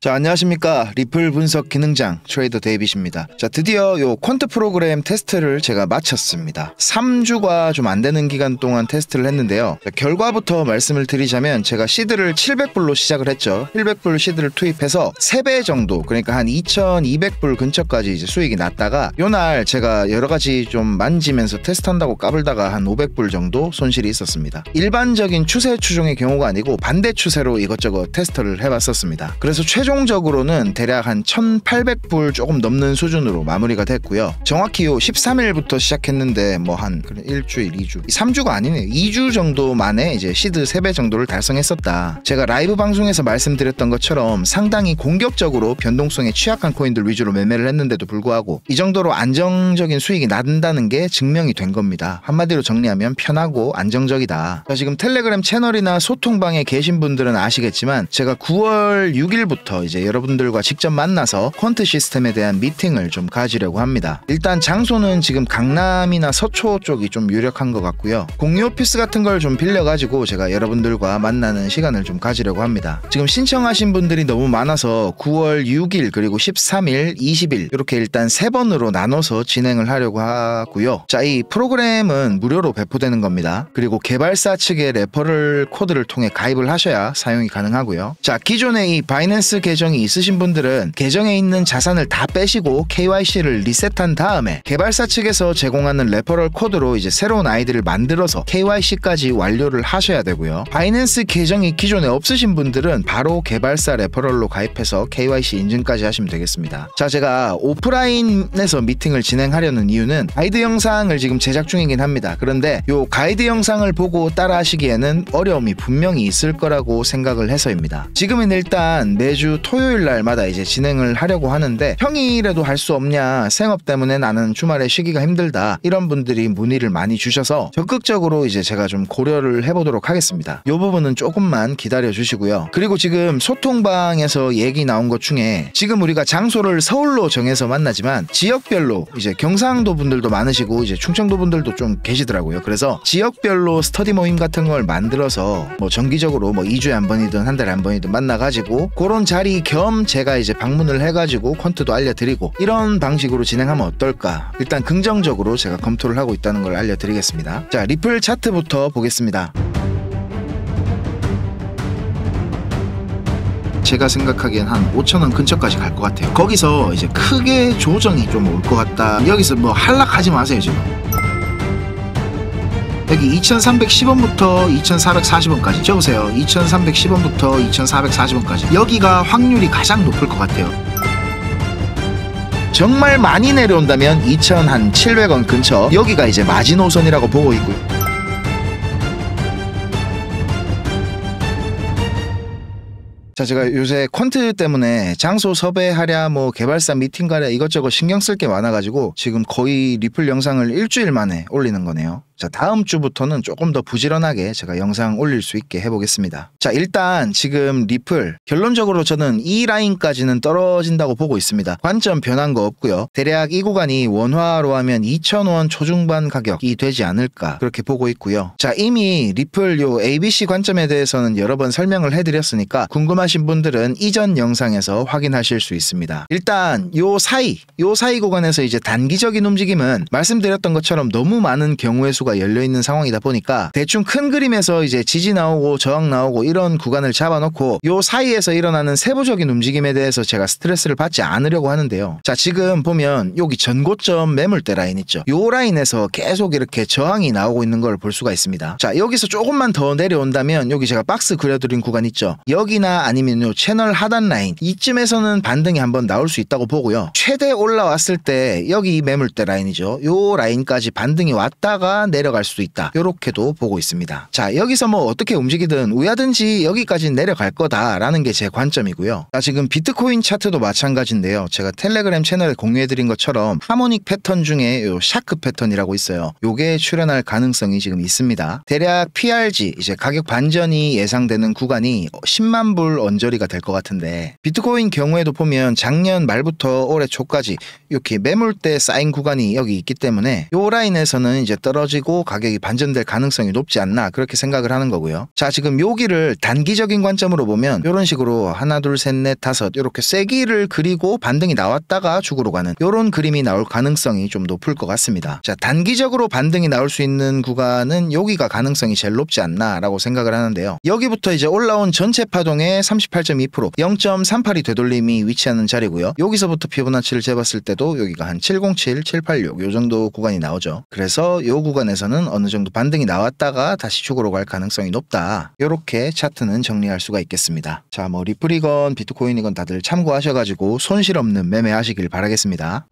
자, 안녕하십니까. 리플 분석 기능장 트레이더 데이빗입니다. 자, 드디어 요 퀀트 프로그램 테스트를 제가 마쳤습니다. 3주가 좀 안 되는 기간 동안 테스트를 했는데요. 자, 결과부터 말씀을 드리자면 제가 시드를 700불로 시작을 했죠. 700불 시드를 투입해서 3배 정도, 그러니까 한 2200불 근처까지 이제 수익이 났다가 요날 제가 여러가지 좀 만지면서 테스트한다고 까불다가 한 500불 정도 손실이 있었습니다. 일반적인 추세 추종의 경우가 아니고 반대 추세로 이것저것 테스트를 해봤었습니다. 그래서 최종적으로는 대략 한 1800불 조금 넘는 수준으로 마무리가 됐고요. 정확히 요 13일부터 시작했는데 뭐 한 일주일, 2주, 3주가 아니네요. 2주 정도 만에 이제 시드 3배 정도를 달성했었다. 제가 라이브 방송에서 말씀드렸던 것처럼 상당히 공격적으로 변동성에 취약한 코인들 위주로 매매를 했는데도 불구하고 이 정도로 안정적인 수익이 난다는 게 증명이 된 겁니다. 한마디로 정리하면 편하고 안정적이다. 자, 지금 텔레그램 채널이나 소통방에 계신 분들은 아시겠지만 제가 9월 6일부터 이제 여러분들과 직접 만나서 퀀트 시스템에 대한 미팅을 좀 가지려고 합니다. 일단 장소는 지금 강남이나 서초 쪽이 좀 유력한 것 같고요. 공유 오피스 같은 걸 좀 빌려가지고 제가 여러분들과 만나는 시간을 좀 가지려고 합니다. 지금 신청하신 분들이 너무 많아서 9월 6일 그리고 13일, 20일 이렇게 일단 3번으로 나눠서 진행을 하려고 하고요. 자, 이 프로그램은 무료로 배포되는 겁니다. 그리고 개발사 측의 레퍼럴 코드를 통해 가입을 하셔야 사용이 가능하고요. 자, 기존에 이 바이낸스 계정이 있으신 분들은 계정에 있는 자산을 다 빼시고 KYC를 리셋한 다음에 개발사 측에서 제공하는 레퍼럴 코드로 이제 새로운 아이디를 만들어서 KYC까지 완료를 하셔야 되고요. 바이낸스 계정이 기존에 없으신 분들은 바로 개발사 레퍼럴로 가입해서 KYC 인증까지 하시면 되겠습니다. 자, 제가 오프라인에서 미팅을 진행하려는 이유는 가이드 영상을 지금 제작 중이긴 합니다. 그런데 요 가이드 영상을 보고 따라 하시기에는 어려움이 분명히 있을 거라고 생각을 해서입니다. 지금은 일단 매주 토요일 날마다 이제 진행을 하려고 하는데 평일에도 할 수 없냐, 생업 때문에 나는 주말에 쉬기가 힘들다, 이런 분들이 문의를 많이 주셔서 적극적으로 이제 제가 좀 고려를 해보도록 하겠습니다. 이 부분은 조금만 기다려 주시고요. 그리고 지금 소통방에서 얘기 나온 것 중에 지금 우리가 장소를 서울로 정해서 만나지만 지역별로 이제 경상도 분들도 많으시고 이제 충청도 분들도 좀 계시더라고요. 그래서 지역별로 스터디 모임 같은 걸 만들어서 뭐 정기적으로 뭐 2주에 한 번이든 한 달에 한 번이든 만나가지고 그런 자리 겸 제가 이제 방문을 해가지고 퀀트도 알려드리고 이런 방식으로 진행하면 어떨까, 일단 긍정적으로 제가 검토를 하고 있다는 걸 알려드리겠습니다. 자, 리플 차트부터 보겠습니다. 제가 생각하기엔 한 5,000원 근처까지 갈 것 같아요. 거기서 이제 크게 조정이 좀 올 것 같다. 여기서 뭐 한락하지 마세요. 지금 여기 2310원부터 2440원까지 적으세요. 2310원부터 2440원까지 여기가 확률이 가장 높을 것 같아요. 정말 많이 내려온다면 2700원 근처, 여기가 이제 마지노선이라고 보고 있고요. 자, 제가 요새 퀀트 때문에 장소 섭외하랴 뭐 개발사 미팅 가랴 이것저것 신경 쓸 게 많아가지고 지금 거의 리플 영상을 일주일 만에 올리는 거네요. 자, 다음 주부터는 조금 더 부지런하게 제가 영상 올릴 수 있게 해보겠습니다. 자, 일단 지금 리플 결론적으로 저는 이 라인까지는 떨어진다고 보고 있습니다. 관점 변한 거 없고요. 대략 이 구간이 원화로 하면 2,000원 초중반 가격이 되지 않을까 그렇게 보고 있고요. 자, 이미 리플 요 ABC 관점에 대해서는 여러 번 설명을 해드렸으니까 궁금하신 분들은 이전 영상에서 확인하실 수 있습니다. 일단 요 사이 구간에서 이제 단기적인 움직임은 말씀드렸던 것처럼 너무 많은 경우의 수가 열려있는 상황이다 보니까 대충 큰 그림에서 이제 지지 나오고 저항 나오고 이런 구간을 잡아놓고 요 사이에서 일어나는 세부적인 움직임에 대해서 제가 스트레스를 받지 않으려고 하는데요. 자, 지금 보면 여기 전고점 매물대 라인 있죠. 요 라인에서 계속 이렇게 저항이 나오고 있는 걸 볼 수가 있습니다. 자, 여기서 조금만 더 내려온다면 여기 제가 박스 그려드린 구간 있죠. 여기나 아니면 요 채널 하단 라인 이쯤에서는 반등이 한번 나올 수 있다고 보고요. 최대 올라왔을 때 여기 매물대 라인이죠. 요 라인까지 반등이 왔다가 내려갈 수도 있다, 요렇게도 보고 있습니다. 자, 여기서 뭐 어떻게 움직이든 우야든지 여기까지 내려갈 거다라는 게 제 관점이고요. 자, 지금 비트코인 차트도 마찬가지인데요. 제가 텔레그램 채널에 공유해드린 것처럼 하모닉 패턴 중에 요 샤크 패턴이라고 있어요. 요게 출현할 가능성이 지금 있습니다. 대략 PRG 이제 가격 반전이 예상되는 구간이 10만 불 언저리가 될 것 같은데, 비트코인 경우에도 보면 작년 말부터 올해 초까지 이렇게 매물대 쌓인 구간이 여기 있기 때문에 요 라인에서는 이제 떨어지고 그리고 가격이 반전될 가능성이 높지 않나 그렇게 생각을 하는 거고요. 자, 지금 여기를 단기적인 관점으로 보면 이런 식으로 하나 둘 셋 넷 다섯 이렇게 세기를 그리고 반등이 나왔다가 죽으러 가는 이런 그림이 나올 가능성이 좀 높을 것 같습니다. 자, 단기적으로 반등이 나올 수 있는 구간은 여기가 가능성이 제일 높지 않나 라고 생각을 하는데요. 여기부터 이제 올라온 전체 파동의 38.2% 0.38이 되돌림이 위치하는 자리고요. 여기서부터 피보나치를 재봤을 때도 여기가 한 707, 786 요 정도 구간이 나오죠. 그래서 요 구간에서는 어느 정도 반등이 나왔다가 다시 죽으러 갈 가능성이 높다. 요렇게 차트는 정리할 수가 있겠습니다. 자, 뭐 리플이건 비트코인이건 다들 참고하셔가지고 손실 없는 매매하시길 바라겠습니다.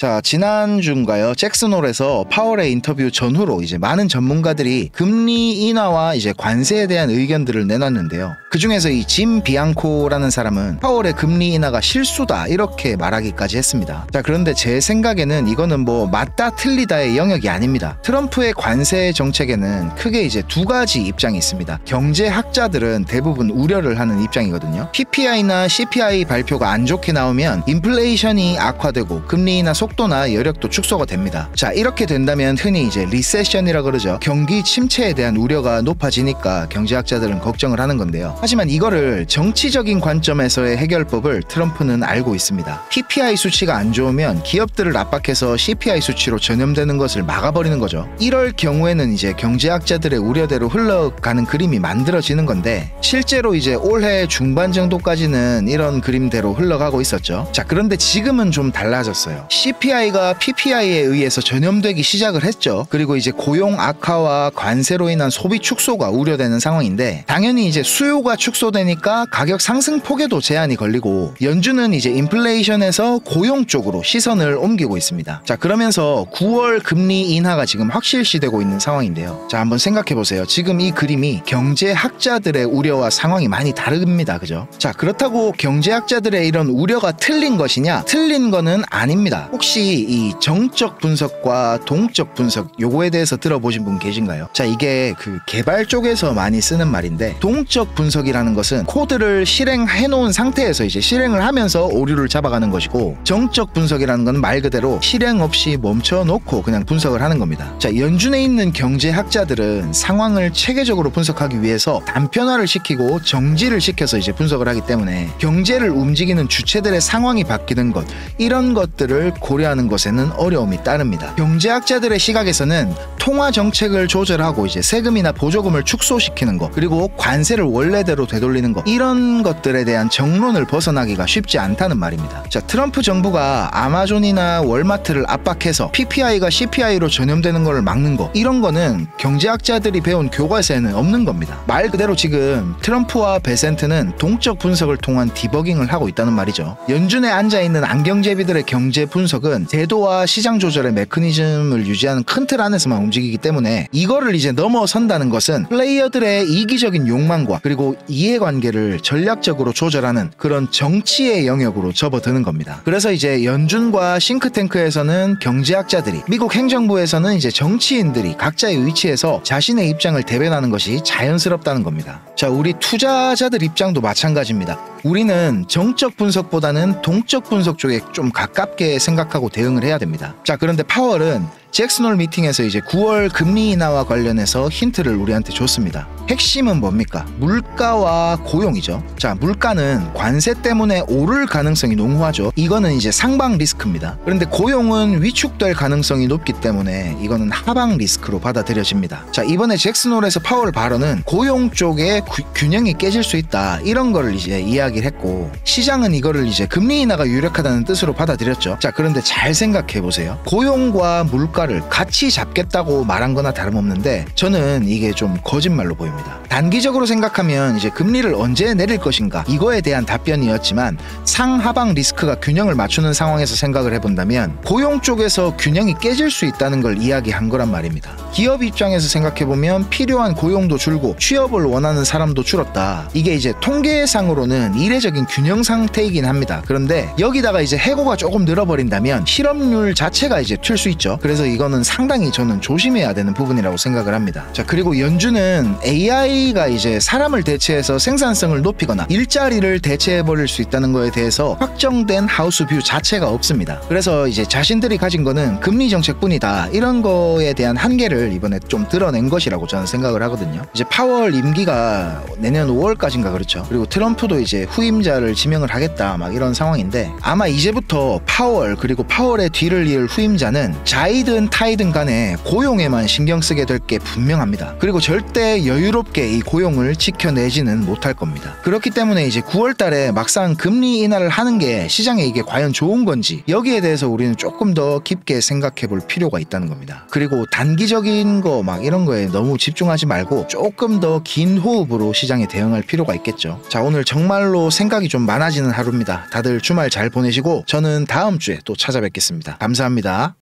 자, 지난주인가요? 잭슨홀에서 파월의 인터뷰 전후로 이제 많은 전문가들이 금리 인하와 이제 관세에 대한 의견들을 내놨는데요. 그 중에서 이 짐 비앙코라는 사람은 파월의 금리 인하가 실수다 이렇게 말하기까지 했습니다. 자, 그런데 제 생각에는 이거는 뭐 맞다 틀리다의 영역이 아닙니다. 트럼프의 관세 정책에는 크게 이제 두 가지 입장이 있습니다. 경제학자들은 대부분 우려를 하는 입장이거든요. PPI나 CPI 발표가 안 좋게 나오면 인플레이션이 악화되고 금리 인하 속도나 여력도 축소가 됩니다. 자, 이렇게 된다면 흔히 이제 리세션이라 그러죠. 경기 침체에 대한 우려가 높아지니까 경제학자들은 걱정을 하는 건데요. 하지만 이거를 정치적인 관점에서의 해결법을 트럼프는 알고 있습니다. PPI 수치가 안 좋으면 기업들을 압박해서 CPI 수치로 전염되는 것을 막아버리는 거죠. 이럴 경우에는 이제 경제학자들의 우려대로 흘러가는 그림이 만들어지는 건데 실제로 이제 올해 중반 정도까지는 이런 그림대로 흘러가고 있었죠. 자, 그런데 지금은 좀 달라졌어요. CPI가 PPI에 의해서 전염되기 시작을 했죠. 그리고 이제 고용 악화와 관세로 인한 소비 축소가 우려되는 상황인데 당연히 이제 수요가 축소되니까 가격 상승폭에도 제한이 걸리고 연준은 이제 인플레이션에서 고용 쪽으로 시선을 옮기고 있습니다. 자, 그러면서 9월 금리 인하가 지금 확실시되고 있는 상황인데요. 자, 한번 생각해 보세요. 지금 이 그림이 경제학자들의 우려와 상황이 많이 다릅니다. 그죠? 자, 그렇다고 경제학자들의 이런 우려가 틀린 것이냐? 틀린 거는 아닙니다. 혹시 이 정적 분석과 동적 분석 요거에 대해서 들어보신 분 계신가요? 자, 이게 그 개발 쪽에서 많이 쓰는 말인데 동적 분석이라는 것은 코드를 실행해 놓은 상태에서 이제 실행을 하면서 오류를 잡아가는 것이고 정적 분석이라는 건 말 그대로 실행 없이 멈춰 놓고 그냥 분석을 하는 겁니다. 자, 연준에 있는 경제학자들은 상황을 체계적으로 분석하기 위해서 단편화를 시키고 정지를 시켜서 이제 분석을 하기 때문에 경제를 움직이는 주체들의 상황이 바뀌는 것 이런 것들을 고려하는 것에는 어려움이 따릅니다. 경제학자들의 시각에서는 통화 정책을 조절하고 이제 세금이나 보조금을 축소시키는 것 그리고 관세를 원래대로 되돌리는 것 이런 것들에 대한 정론을 벗어나기가 쉽지 않다는 말입니다. 자, 트럼프 정부가 아마존이나 월마트를 압박해서 PPI가 CPI로 전염되는 걸 막는 거 이런 거는 경제학자들이 배운 교과서에는 없는 겁니다. 말 그대로 지금 트럼프와 베센트는 동적 분석을 통한 디버깅을 하고 있다는 말이죠. 연준에 앉아있는 안경제비들의 경제 분석은 제도와 시장 조절의 메커니즘을 유지하는 큰 틀 안에서만 움직이기 때문에 이거를 이제 넘어선다는 것은 플레이어들의 이기적인 욕망과 그리고 이해관계를 전략적으로 조절하는 그런 정치의 영역으로 접어드는 겁니다. 그래서 이제 연준과 싱크탱크에서는 경제학자들이 미국 행정부에서는 이제 정치인들이 각자의 위치에서 자신의 입장을 대변하는 것이 자연스럽다는 겁니다. 자, 우리 투자자들 입장도 마찬가지입니다. 우리는 정적 분석보다는 동적 분석 쪽에 좀 가깝게 생각하고 대응을 해야 됩니다. 자, 그런데 파월은 잭슨홀 미팅에서 이제 9월 금리 인하와 관련해서 힌트를 우리한테 줬습니다. 핵심은 뭡니까? 물가와 고용이죠. 자, 물가는 관세 때문에 오를 가능성이 농후하죠. 이거는 이제 상방 리스크입니다. 그런데 고용은 위축될 가능성이 높기 때문에 이거는 하방 리스크로 받아들여집니다. 자, 이번에 잭슨홀에서 파월 발언은 고용 쪽에 균형이 깨질 수 있다 이런 거를 이제 이야기를 했고 시장은 이거를 이제 금리 인하가 유력하다는 뜻으로 받아들였죠. 자, 그런데 잘 생각해 보세요. 고용과 물가를 같이 잡겠다고 말한 거나 다름없는데 저는 이게 좀 거짓말로 보입니다. 단기적으로 생각하면 이제 금리를 언제 내릴 것인가 이거에 대한 답변이었지만 상하방 리스크가 균형을 맞추는 상황에서 생각을 해본다면 고용 쪽에서 균형이 깨질 수 있다는 걸 이야기한 거란 말입니다. 기업 입장에서 생각해보면 필요한 고용도 줄고 취업을 원하는 사람 사람도 줄었다. 이게 이제 통계상으로는 이례적인 균형 상태이긴 합니다. 그런데 여기다가 이제 해고가 조금 늘어버린다면 실업률 자체가 이제 튈 수 있죠. 그래서 이거는 상당히 저는 조심해야 되는 부분이라고 생각을 합니다. 자, 그리고 연준은 AI가 이제 사람을 대체해서 생산성을 높이거나 일자리를 대체해버릴 수 있다는 거에 대해서 확정된 하우스 뷰 자체가 없습니다. 그래서 이제 자신들이 가진 거는 금리 정책뿐이다, 이런 거에 대한 한계를 이번에 좀 드러낸 것이라고 저는 생각을 하거든요. 이제 파월 임기가 내년 5월까지인가 그렇죠. 그리고 트럼프도 이제 후임자를 지명을 하겠다 막 이런 상황인데, 아마 이제부터 파월 그리고 파월의 뒤를 이을 후임자는 자이든 타이든 간에 고용에만 신경 쓰게 될 게 분명합니다. 그리고 절대 여유롭게 이 고용을 지켜내지는 못할 겁니다. 그렇기 때문에 이제 9월 달에 막상 금리 인하를 하는 게 시장에 이게 과연 좋은 건지, 여기에 대해서 우리는 조금 더 깊게 생각해 볼 필요가 있다는 겁니다. 그리고 단기적인 거 막 이런 거에 너무 집중하지 말고 조금 더 긴 호흡으로 시장에 대응할 필요가 있겠죠. 자, 오늘 정말로 생각이 좀 많아지는 하루입니다. 다들 주말 잘 보내시고 저는 다음 주에 또 찾아뵙겠습니다. 감사합니다.